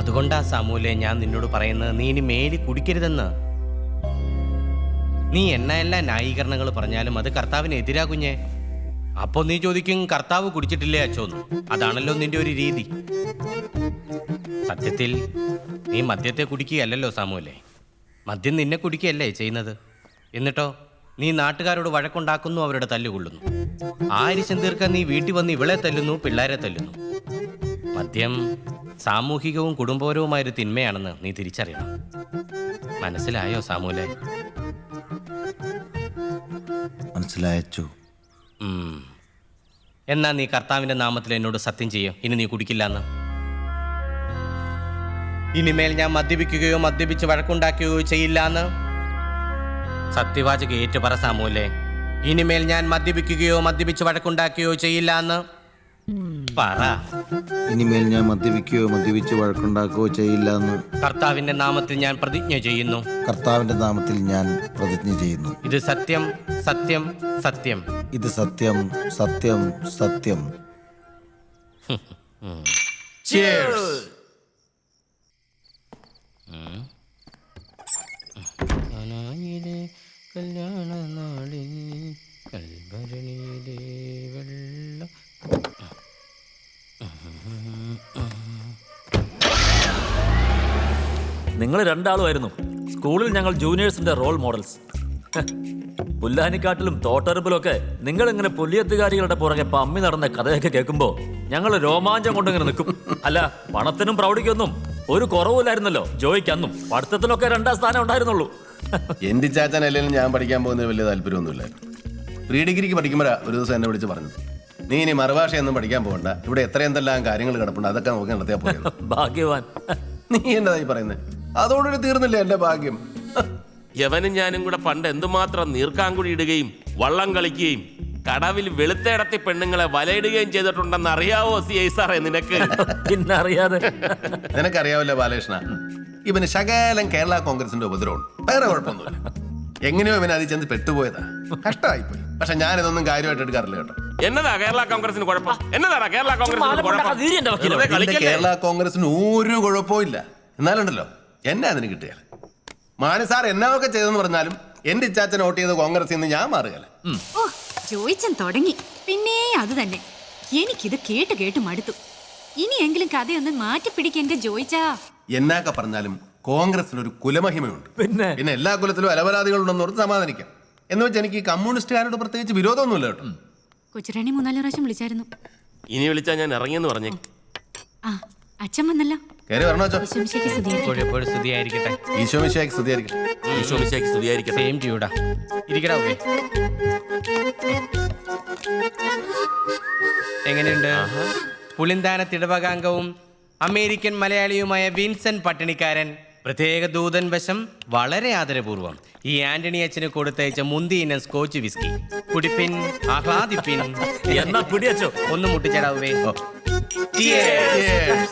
അതുകൊണ്ടാ സാമൂലെ ഞാൻ നിന്നോട് പറയുന്നത് നീ ഇനി മേലി കുടിക്കരുതെന്ന്. നീ എല്ലാ ന്യായീകരണങ്ങൾ പറഞ്ഞാലും അത് കർത്താവിന് എതിരാ കുഞ്ഞെ. അപ്പൊ നീ ചോദിക്കും കർത്താവ് കുടിച്ചിട്ടില്ലേ അച്ചോന്ന്. അതാണല്ലോ നിന്റെ ഒരു രീതി. സത്യത്തിൽ നീ മദ്യത്തെ കുടിക്കുകയല്ലല്ലോ സാമൂലെ, മദ്യം നിന്നെ കുടിക്കുകയല്ലേ ചെയ്യുന്നത്. എന്നിട്ടോ നീ നാട്ടുകാരോട് വഴക്കുണ്ടാക്കുന്നു, അവരുടെ തല്ലുകൊള്ളുന്നു. ആ അരിശം തീർക്കാൻ നീ വീട്ടിൽ വന്ന് ഇവളെ തല്ലുന്നു, പിള്ളേരെ തല്ലുന്നു. മദ്യം സാമൂഹികവും കുടുംബപരവുമായൊരു തിന്മയാണെന്ന് നീ തിരിച്ചറിയണം. മനസ്സിലായോ സാമൂലെ? മനസ്സിലായച്ചു. എന്നാ നീ കർത്താവിന്റെ നാമത്തിൽ എന്നോട് സത്യം ചെയ്യോ, ഇനി നീ കുടിക്കില്ലെന്ന്. ഇനിമേൽ ഞാൻ മദ്യപിക്കുകയോ മദ്യപിച്ച് വഴക്കുണ്ടാക്കുകയോ ചെയ്യില്ലാന്ന് സത്യവാചക ഏറ്റു പറ സാമൂലെ. ഇനിമേൽ ഞാൻ മദ്യപിക്കുകയോ മദ്യപിച്ച് വഴക്കുണ്ടാക്കുകയോ ചെയ്യില്ലാന്ന് പറ. ഇനിമേൽ ഞാൻ മദ്യപിക്കുകയോ മദ്യപിച്ച് വഴക്കുണ്ടാക്കുകയോ ചെയ്യില്ല എന്ന് കർത്താവിന്റെ നാമത്തിൽ ഞാൻ പ്രതിജ്ഞ ചെയ്യുന്നു. കർത്താവിന്റെ നാമത്തിൽ ഞാൻ പ്രതിജ്ഞ ചെയ്യുന്നു. ഇത് സത്യം, സത്യം, സത്യം. ഇത് സത്യം, സത്യം, സത്യം. കല്യാണ നാളിൽ കൽഭരണിയിലെ വെള്ളം. നിങ്ങൾ രണ്ടാളുമായിരുന്നു സ്കൂളിൽ ഞങ്ങൾ ജൂനിയേഴ്സിന്റെ റോൾ മോഡൽസ്. പുല്ലാനിക്കാട്ടിലും തോട്ടറുപ്പിലും ഒക്കെ നിങ്ങൾ ഇങ്ങനെ പുല്ലിയത്തുകാരികളുടെ പുറകെ പമ്മി നടന്ന കഥയൊക്കെ കേൾക്കുമ്പോ ഞങ്ങൾ രോമാഞ്ചം കൊണ്ടിങ്ങനെ നിൽക്കും. അല്ല, പണത്തിനും പ്രൗഢിക്കൊന്നും ഒരു കുറവില്ലായിരുന്നല്ലോ. ജോയിക്കന്നും പഠിത്തത്തിലൊക്കെ 2ാം സ്ഥാനം ഉണ്ടായിരുന്നുള്ളൂ. എന്റെ ചാച്ചനല്ലെങ്കിലും ഞാൻ പഠിക്കാൻ പോകുന്നതിന് വലിയ താല്പര്യമൊന്നുമില്ലായിരുന്നു. പ്രീ ഡിഗ്രിക്ക് പഠിക്കുമ്പോഴാണ് ഒരു ദിവസം എന്നെ വിളിച്ച് പറഞ്ഞത്, നീ ഇനി മറുഭാഷയൊന്നും പഠിക്കാൻ പോകണ്ട, ഇവിടെ എത്രയെന്തെല്ലാം കാര്യങ്ങൾ കിടപ്പുണ്ട്, അതൊക്കെ നോക്കി നടത്തിയാൽ പോയത്. ഭാഗ്യവാൻ. നീ എന്നതായി പറയുന്നത്? അതോടൊരു തീർന്നില്ല എന്റെ ഭാഗ്യം. യവനും ഞാനും കൂടെ പണ്ട് എന്തുമാത്രം നീർക്കാങ്കുഴി ഇടുകയും വള്ളം കളിക്കുകയും കടവിൽ വെളുത്തേടത്തി പെണ്ണുങ്ങളെ വലയിടുകയും ചെയ്തിട്ടുണ്ടെന്ന് അറിയാവോ CI സാറേ നിനക്ക്? പിന്നറിയാതെ. നിനക്കറിയാവല്ലോ ബാലകൃഷ്ണ, ഇവന് ശകലം കേരള കോൺഗ്രസിന്റെ ഉപദ്രവമുണ്ട്, വേറെ കുഴപ്പമൊന്നുമില്ല. എങ്ങനെയോ ഇവന് അതിൽ ചെന്ന് പെട്ടുപോയതാ, കഷ്ടമായിപ്പോയി. പക്ഷെ ഞാനിതൊന്നും കാര്യമായിട്ട് എടുക്കാറില്ല കേട്ടോ. എന്നതാ കേരള കോൺഗ്രസിന് കുഴപ്പം? എന്നതാ കേരള കോൺഗ്രസിന് കുഴപ്പം? എന്റെ കേരള കോൺഗ്രസിന് ഒരു കുഴപ്പവും ഇല്ല. എന്നാലുണ്ടല്ലോ എന്നെ അതിന് കിട്ടുകയല്ല. മാണി സാർ എന്നൊക്കെ ചെയ്തെന്ന് പറഞ്ഞാലും എന്റെ ഇച്ചാച്ചൻ വോട്ട് ചെയ്ത് കോൺഗ്രസിൽ നിന്ന് ഞാൻ മാറുകയല്ല. ഓ, ജോയിച്ചൻ തുടങ്ങി. പിന്നെ അത് തന്നെ, എനിക്കിത് കേട്ട് കേട്ട് മടുത്തു. ഇനിയെങ്കിലും കഥയൊന്ന് മാറ്റിപ്പിടിക്ക എന്റെ ജോയിച്ചാ. എന്നൊക്കെ പറഞ്ഞാലും കോൺഗ്രസിന് ഒരു കുലമഹിമയുണ്ട്. പിന്നെ എല്ലാ കുലത്തിലും അലപരാധികളുണ്ടെന്ന് ഓർത്ത് സമാധാനിക്കാം. എന്ന് വെച്ചാൽ എനിക്ക് ഈ കമ്മ്യൂണിസ്റ്റുകാരോട് പ്രത്യേകിച്ച് വിരോധമൊന്നുമില്ല കേട്ടോ. കൊച്ചുറാണി 3-4 പ്രാവശ്യം വിളിച്ചായിരുന്നു. ഇനി വിളിച്ചാ ഞാൻ ഇറങ്ങിയെന്ന് പറഞ്ഞേ. ആ, അച്ഛൻ വന്നല്ലോ. കയറി വരണോ അച്ഛോ? ഈശോമിശിഹായ്ക്ക് സ്തുതിയായിരിക്കട്ടെ. എപ്പോഴും സ്തുതിയായിരിക്കട്ടെ. ഈശോമിശിഹായ്ക്ക് സ്തുതിയായിരിക്കട്ടെ. ഈശോമിശിഹായ്ക്ക് സ്തുതിയായിരിക്കട്ടെ. സെയിം ട്യൂടാ. ഇരിക്കടാ. എങ്ങനെയുണ്ട്? പുളിന്താനത്തിടവകാംഗവും അമേരിക്കൻ മലയാളിയുമായ വിൻസെന്റ് പട്ടിണിക്കാരൻ പ്രത്യേക ദൂതൻ വശം വളരെ ആദരപൂർവ്വം ഈ ആന്റണി അച്ഛന് കൊടുത്തയച്ച മുന്തി ഇനം സ്കോച്ച് വിസ്കി കുടിപ്പിൻ, ആഹ്ലാദിപ്പിൻ. എന്നാ പിടിയച്ചോ. ഒന്ന് മുട്ടിച്ചടാവേ. Cheers.